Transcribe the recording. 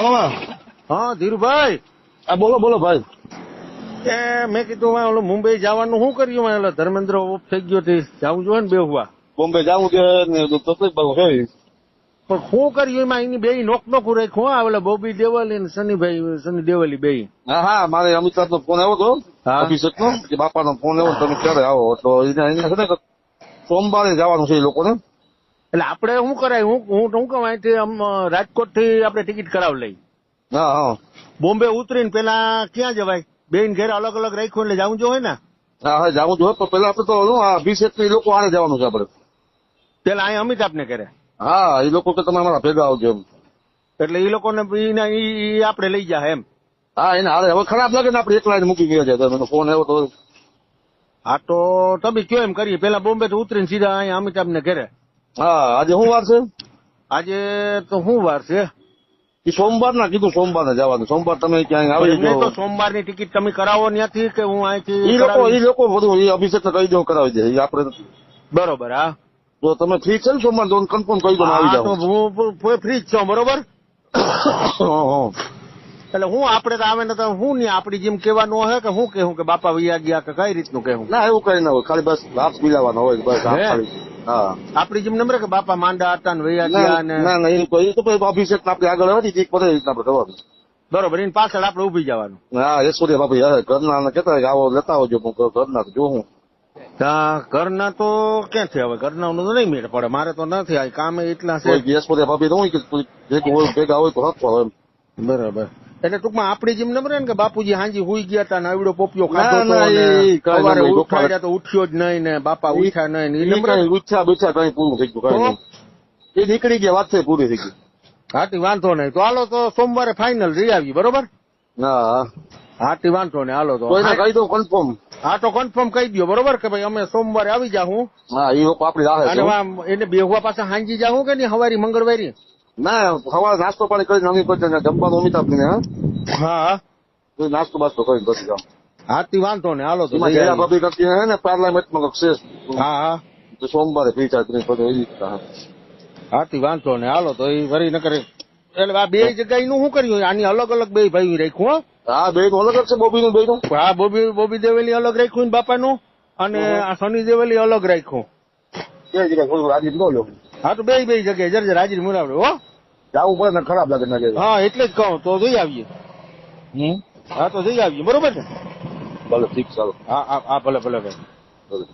હાલો. હા ધીરુભાઈ. બોલો બોલો ભાઈ. એ મેં કીધું ઓલું મુંબઈ જવાનું શું કર્યું? ઓલો ધર્મેન્દ્ર ઓફ થઈ ગયો જવું જોઈએ ને બેહવા. બોમ્બે જવું છે તકલીફ બહુ છે. પણ શું કર્યું એમાં? એની બે નોકું રાખ્યું. ઓલા બોબી દેવલી ને સની દેવલી બે. હા મારે અમિતાભ નો ફોન આવ્યો હતો હા. અભિષેક નો કે બાપા નો ફોન આવ્યો તમે ક્યારે આવો તો એને છે ને સોમવારે જવાનું છે એ લોકોને. એટલે આપડે શું કરાય? હું કહું અહીંથી રાજકોટ થી આપડે ટિકિટ કરાવી લઈ. હા હા બોમ્બે ઉતરીને પેલા ક્યાં જવાય? બેન ઘેર અલગ અલગ રાખ્યું એટલે જવું જોઈએ ને. હા હા જવું જોઈએ પણ પેલા આપડે તો અભિષેક એ લોકો આને જવાનું છે આપડે. પેલા અહીં અમિતાભ ને કરે. હા એ લોકો કે તમે અમારા ભેગા આવજો એમ. એટલે એ લોકોને આપડે લઈ જાય એમ. હા એને હારે હવે ખરાબ લાગે ને આપડે એકલા ને મૂકી ગયા છે મને ફોન આવ્યો તો. હા તો તમે કયો એમ કરીએ? પેલા બોમ્બે થી ઉતરીને સીધા અહીંયા અમિતાભ ને ઘરે. હા આજે શું વાર છે? આજે તો શું વાર છે? એ સોમવાર ના કીધું સોમવાર ને જવાનું. સોમવાર તમે ક્યાંય આવી નહીં તો જાઓ. સોમવાર ની ટિકિટ તમે કરાવો ત્યાંથી કે હું અહીંથી? એ લોકો બધું એ અભિષેક ને કહી દઉં કરાવી દે એ આપડે. બરોબર. હા તો તમે ફ્રી છે ને સોમવાર તો કન્ફર્મ કહી દો આવી હા જાવ. તો હું ફ્રી જ છું. બરોબર. એટલે હું આપડે તો આવે ને તો હું નહીં આપડી જેમ કેવાનું હોય કે હું કેવું કે બાપા વૈયા ગયા કે કઈ રીતનું કેવું? ના એવું કઈ ના હોય ખાલી બસ લાભ મિલાવાનો હોય બસ ખાલી. હા આપડી જેમ નંબર કે બાપા માંડા હતા ને વૈયા ગયા ને. ના ના એ તો અભિષેક આપડે આગળ હતી એક બધે રીતના આપડે કરવાનું. બરોબર. એની પાછળ આપડે ઉભી જવાનું. હા યશોદે બાપી ઘરના કેતા આવો લેતા આવજો ઘરના તો જોઉં. ઘરના તો ક્યાંથી હવે? ઘરના નું તો નહીં મેળ પડે. મારે તો નથી. આ કામ એટલા છે. યશોદે બાપી તો ભેગા હોય તો હકવા એમ. બરાબર. એટલે ટૂંકમાં આપડી જેમ નંબર ને કે બાપુજી હાંજી હુઈ ગયા હતા ને આવડો પોપિયો ના, ખાધો ના, હતો ને એ કઈ સવારે નહીં, ઉઠાડ્યા તો ઉઠ્યો જ નહીં ને બાપા ઉઠ્યા નહીં ને એ નંબર. ઈચ્છા બચ્છા કઈ પૂરું થઈ ગયું કઈ નહીં. એ નીકળી ગયા વાત છે પૂરી થઈ ગઈ. હાથી વાંધો નહીં. તો હાલો તો સોમવારે ફાઇનલ જઈ આવી. બરોબર. હા હાથી વાંધો નહીં. હાલો તો કોઈને કહી દઉં કન્ફર્મ. હા તો કન્ફર્મ કહી દો. બરોબર કે ભાઈ અમે સોમવારે આવી જાઉં. હા એ લોકો આપડી રાહ અને એને બેહવા પાસે હાંજી જાઉં કે નહીં? હવારી મંગળવારી? ના સવારે નાસ્તો પાણી કરીને અમે પછી જમવાનું અમિતાભ ને હા નાસ્તો બાસ્તો કરીને પછી જાવ. હાથી વાંધો નહીં. હાલો તો જયા ભાભી કરતી હે ને પાર્લામેન્ટમાં કક્ષ. હા હા તો સોમવારે ફ્રી ચાર્જ બધું એવી રીતના. હાથી વાંધો નહીં. હાલો તો એ વરી ન કરે. એટલે આ બે જગ્યા નું શું કર્યું? આની અલગ અલગ બે ભાઈ રાખ્યું. હા બે નું અલગ જ છે બોબી નું બે નું. હા બોબી દેવેલી અલગ રાખ્યું બાપાનું અને આ સની દેવેલી અલગ રાખ્યું. રાજી બોલો. હા તો બે જગ્યાએ જર્જર હાજરી મુરાવડે. હો જવું પડે ને ખરાબ લાગે ને. હા એટલે જ કહું તો જઈ આવીએ. હા તો જઈ આવીએ. બરોબર છે. ભલે ઠીક ચાલો. હા ભલે ભલે ભાઈ. ભલે.